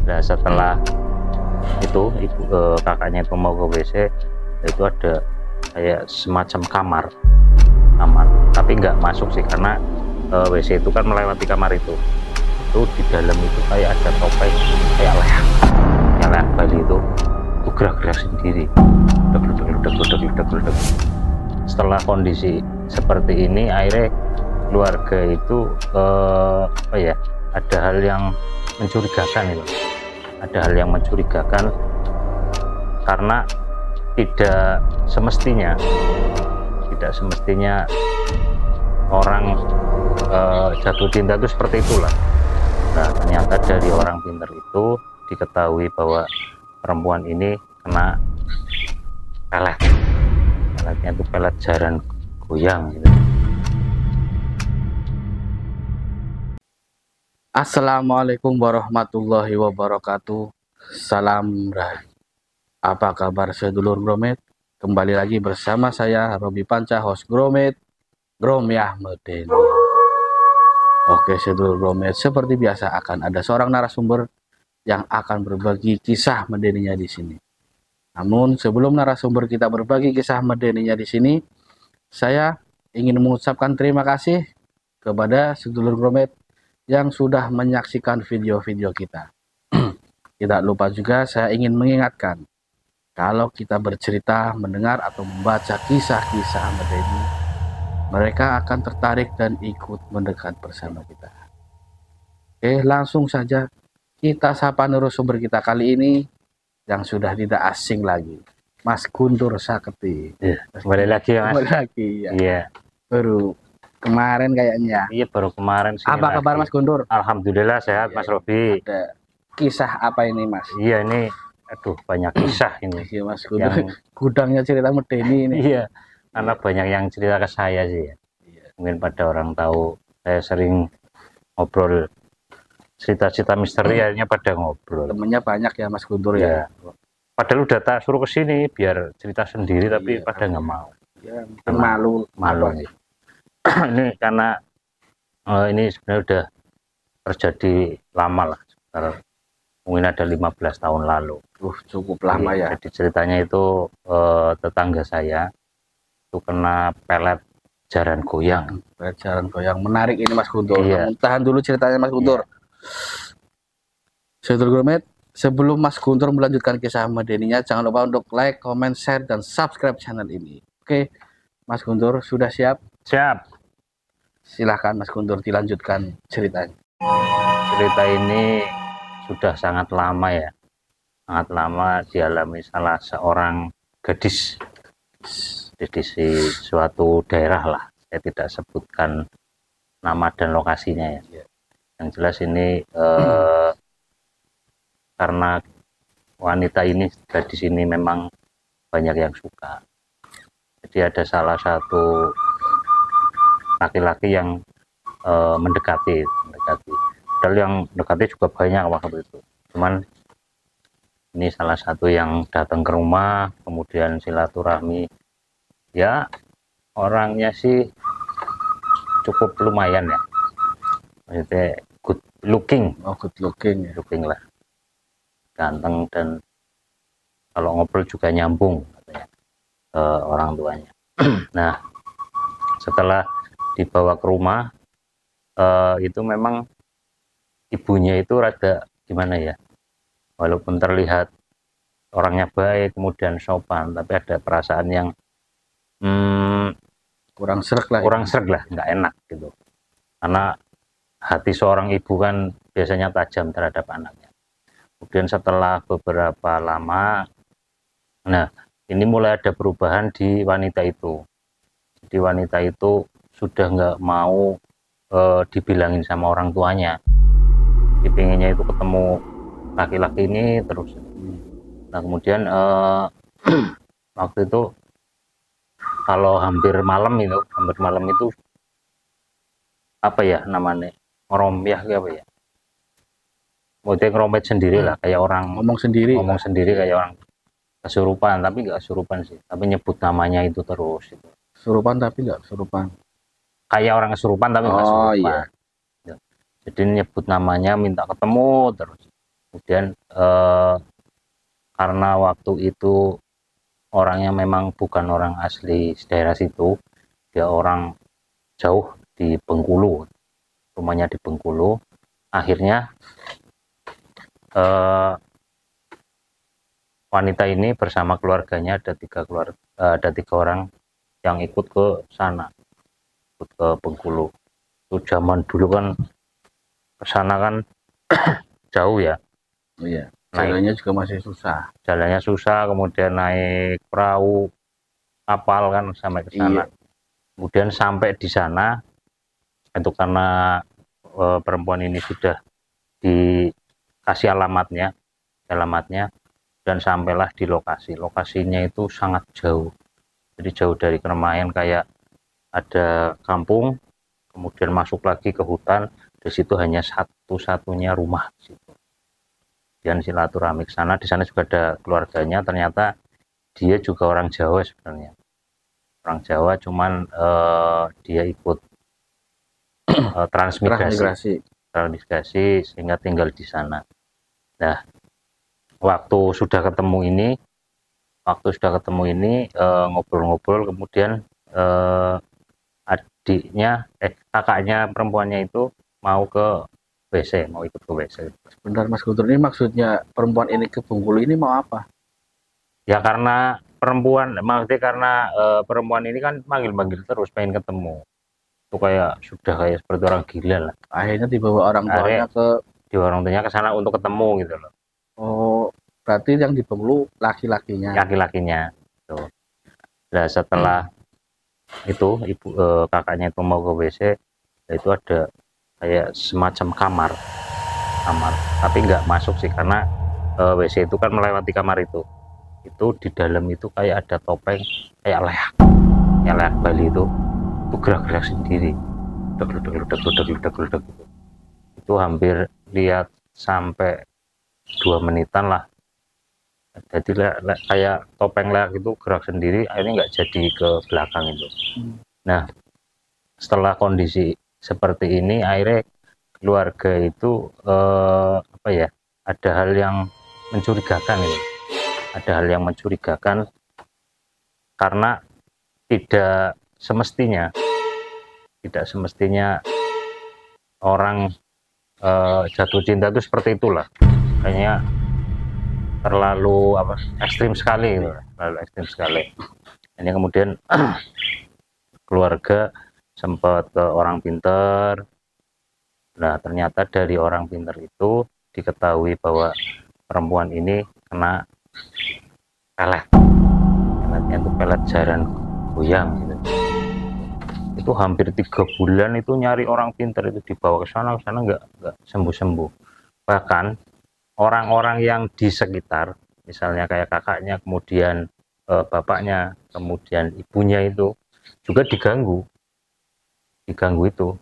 Nah setelah itu kakaknya itu mau ke WC, itu ada kayak semacam kamar, tapi nggak masuk sih karena WC itu kan melewati kamar itu di dalam itu kayak ada topeng kayak leak Bali itu gerak-gerak sendiri, ledak. Setelah kondisi seperti ini akhirnya keluarga itu ada hal yang mencurigakan itu, karena tidak semestinya orang jatuh cinta itu seperti itulah. Nah ternyata dari orang pintar itu diketahui bahwa perempuan ini kena peletnya itu pelet jaran goyang gitu. Assalamualaikum warahmatullahi wabarakatuh. Salam Rahayu. Apa kabar sedulur Gromet? Kembali lagi bersama saya Robi Panca, host Gromet Gromyah Medeni. Oke sedulur Gromet, seperti biasa akan ada seorang narasumber yang akan berbagi kisah medeninya di sini. Namun sebelum narasumber kita berbagi kisah medeninya di sini, saya ingin mengucapkan terima kasih kepada sedulur Gromet yang sudah menyaksikan video-video kita. Tidak lupa juga saya ingin mengingatkan, kalau kita bercerita, mendengar atau membaca kisah-kisah medeni, mereka akan tertarik dan ikut mendekat bersama kita. Oke, langsung saja kita sapa narasumber kita kali ini yang sudah tidak asing lagi, Mas Guntur Saketi. Kembali lagi ya Mas. Kembali lagi ya. Iya. Baru kemarin kayaknya. Iya baru kemarin sih. Apa kabar Mas Guntur? Alhamdulillah sehat Mas Robi. Ada kisah apa ini Mas? Iya ini, aduh banyak kisah ini. Iya Mas Guntur. Gudangnya cerita medeni ini. Iya. Karena banyak yang cerita ke saya sih ya. Iya. Mungkin pada orang tahu saya sering ngobrol cerita-cerita misteri, akhirnya pada ngobrol. Temennya banyak ya Mas Guntur ya. Padahal udah tak suruh ke sini biar cerita sendiri, tapi pada nggak mau. Ya, malu. Ya. Ini karena ini sebenarnya udah terjadi lama lah, mungkin ada 15 tahun lalu. Cukup lama ya. Jadi ceritanya itu tetangga saya itu kena pelet jaran goyang. Pelet jaran goyang, menarik ini Mas Guntur. Iya. Tahan dulu ceritanya Mas Guntur. Iya. Sedulur Gromet, sebelum Mas Guntur melanjutkan kisah medeninya, jangan lupa untuk like, comment, share, dan subscribe channel ini. Oke, Mas Guntur sudah siap? Siap. Silahkan Mas Guntur dilanjutkan ceritanya. Cerita ini sudah sangat lama ya, sangat lama dialami salah seorang gadis di suatu daerah lah. Saya tidak sebutkan nama dan lokasinya ya. Yang jelas ini karena wanita ini, gadis ini memang banyak yang suka. Jadi ada salah satu laki-laki yang mendekati. Padahal yang mendekati juga banyak waktu itu. Cuman ini salah satu yang datang ke rumah, kemudian silaturahmi. Ya orangnya sih cukup lumayan ya. Maksudnya good looking. Good looking ya. Looking lah. Ganteng dan kalau ngobrol juga nyambung katanya ke orang tuanya. Nah setelah dibawa ke rumah itu memang ibunya itu rada gimana ya, walaupun terlihat orangnya baik kemudian sopan, tapi ada perasaan yang kurang sreg lah, nggak enak gitu, karena hati seorang ibu kan biasanya tajam terhadap anaknya. Kemudian setelah beberapa lama, nah ini mulai ada perubahan di wanita itu. Jadi wanita itu sudah nggak mau dibilangin sama orang tuanya, dipinginnya itu ketemu laki-laki ini terus. Nah kemudian waktu itu kalau hampir malam itu apa ya namanya, ngerompyah apa ya, modelnya ngerompet sendiri lah, kayak orang ngomong sendiri kayak orang kesurupan, tapi nggak kesurupan sih, tapi nyebut namanya itu terus itu. Kesurupan tapi nggak kesurupan, kayak orang kesurupan tapi nggak kesurupan. Iya. Jadi nyebut namanya, minta ketemu terus. Kemudian karena waktu itu orangnya memang bukan orang asli daerah situ, dia orang jauh di Bengkulu, rumahnya di Bengkulu. Akhirnya wanita ini bersama keluarganya, ada tiga orang yang ikut ke sana, ikut ke Bengkulu. Itu zaman dulu kan ke sana kan jauh ya. Iya. Jalannya juga masih susah. Jalannya susah, kemudian naik perahu, kapal kan sampai ke sana. Iya. Kemudian sampai di sana itu karena perempuan ini sudah dikasih alamatnya, dan sampailah di lokasi. Lokasinya itu sangat jauh. Jadi jauh dari Keramaian, kayak ada kampung, kemudian masuk lagi ke hutan. Di situ hanya satu-satunya rumah di situ. Dan silaturahmi ke sana. Di sana juga ada keluarganya. Ternyata dia juga orang Jawa sebenarnya. Orang Jawa, cuman dia ikut transmigrasi sehingga tinggal di sana. Nah, waktu sudah ketemu ini ngobrol-ngobrol, kemudian kakaknya perempuannya itu mau ke WC, mau ikut ke WC. Sebentar Mas Guntur, ini maksudnya perempuan ini ke Bengkulu ini mau apa? Ya karena perempuan ini kan manggil-manggil terus, pengen ketemu. Itu kayak sudah kayak seperti orang gila lah. Akhirnya dibawa orang tuanya ke sana untuk ketemu gitu loh. Oh, berarti yang di Bengkulu laki-lakinya. Tuh. Nah, setelah itu kakaknya itu mau ke WC, itu ada kayak semacam kamar, tapi nggak masuk sih, karena WC itu kan melewati kamar itu di dalam itu kayak ada topeng, kayak leak Bali itu gerak-gerak sendiri, ludak gitu. Itu hampir lihat sampai 2 menitan lah. Jadi kayak topeng leak itu gerak sendiri, akhirnya nggak jadi ke belakang itu. Nah, setelah kondisi seperti ini, akhirnya keluarga itu ada hal yang mencurigakan ini. Ada hal yang mencurigakan karena tidak semestinya orang jatuh cinta itu seperti itulah. Kayaknya terlalu ekstrim sekali. Ini kemudian keluarga sempat ke orang pinter. Nah, ternyata dari orang pinter itu diketahui bahwa perempuan ini kena peletnya itu pelet jaran goyang gitu. Itu hampir 3 bulan itu nyari orang pinter, itu dibawa ke sana nggak sembuh. Bahkan orang-orang yang di sekitar, misalnya kayak kakaknya, kemudian bapaknya, kemudian ibunya, itu juga diganggu itu.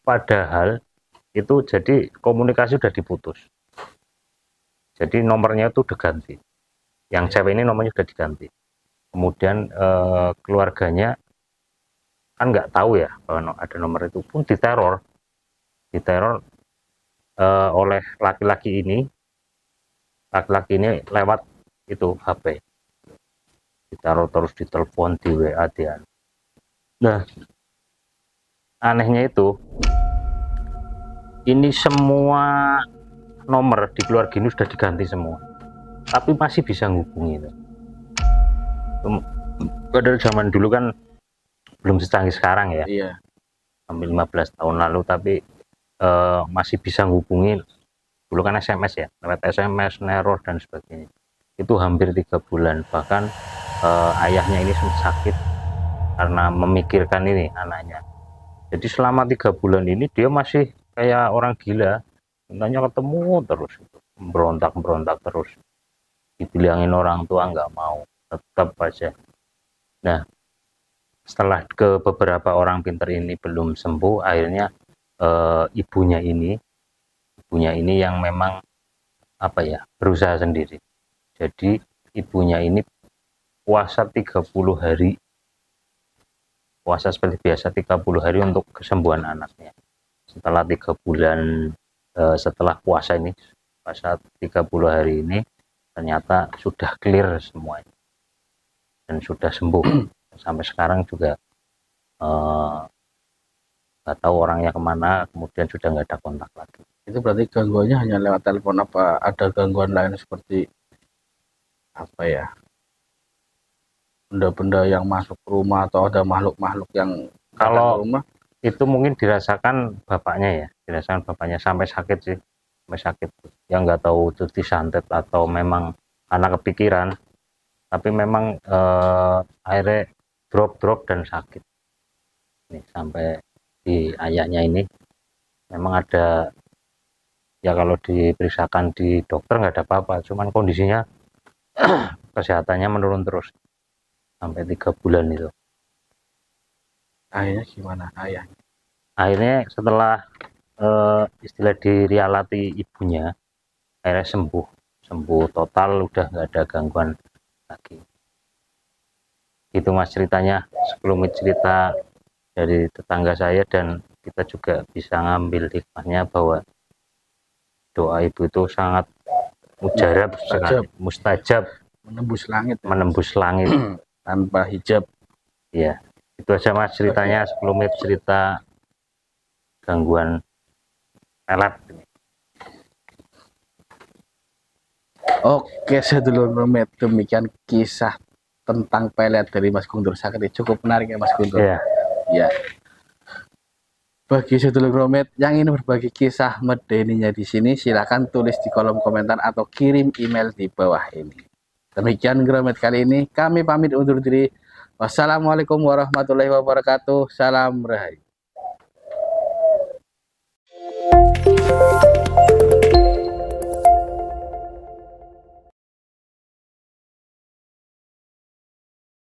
Padahal itu jadi komunikasi udah diputus, jadi nomornya itu udah ganti, yang cewek ini nomornya udah diganti. Kemudian keluarganya kan nggak tahu ya kalau ada nomor itu, pun diteror oleh laki-laki ini lewat itu HP, ditaruh terus, ditelepon, di WA dia. Nah, anehnya itu ini semua nomor di keluarga ini sudah diganti semua, tapi masih bisa ngubungi itu. Padahal zaman dulu kan belum secanggih sekarang ya. Iya. Hampir 15 tahun lalu, tapi masih bisa ngubungin. Dulu kan SMS ya, lewat SMS, neror dan sebagainya. Itu hampir 3 bulan. Bahkan ayahnya ini sakit karena memikirkan ini anaknya. Jadi selama 3 bulan ini dia masih kayak orang gila, mintanya ketemu terus, berontak terus. Dibilangin orang tua nggak mau, tetap aja. Nah, setelah ke beberapa orang pinter ini belum sembuh, akhirnya ibunya ini yang memang berusaha sendiri. Jadi ibunya ini puasa 30 hari, puasa seperti biasa 30 hari untuk kesembuhan anaknya. Setelah 3 bulan setelah puasa ini, puasa 30 hari ini, ternyata sudah clear semuanya dan sudah sembuh. Sampai sekarang juga nggak tahu orangnya kemana, kemudian sudah nggak ada kontak lagi. Itu berarti gangguannya hanya lewat telepon, apa ada gangguan lain seperti apa ya, benda-benda yang masuk ke rumah atau ada makhluk-makhluk yang Kalau ke rumah? Itu mungkin dirasakan bapaknya ya, dirasakan bapaknya sampai sakit sih, sampai sakit. Ya nggak tahu itu disantet atau memang anak kepikiran, tapi memang akhirnya drop dan sakit. Nih, sampai di ayahnya ini memang ada, ya kalau diperiksakan di dokter nggak ada apa-apa, cuman kondisinya kesehatannya menurun terus sampai 3 bulan itu. Akhirnya gimana ayah? Akhirnya setelah istilah dirialati ibunya, akhirnya sembuh total, udah nggak ada gangguan lagi. Itu mas ceritanya, sebelum cerita dari tetangga saya, dan kita juga bisa ngambil hikmahnya bahwa doa ibu itu sangat mujarab sekali, mustajab, menembus langit ya, menembus langit tanpa hijab. Ya, itu aja mas ceritanya sebelum cerita gangguan pelet. Oke, sedulur Romet, demikian kisah tentang pelet dari Mas Guntur. Sakit cukup menarik ya Mas Guntur. Iya. Ya. Bagi sedulur Romet yang ingin berbagi kisah medeninya di sini, silakan tulis di kolom komentar atau kirim email di bawah ini. Demikian Gromet kali ini, kami pamit undur diri. Wassalamualaikum warahmatullahi wabarakatuh. Salam Rahayu.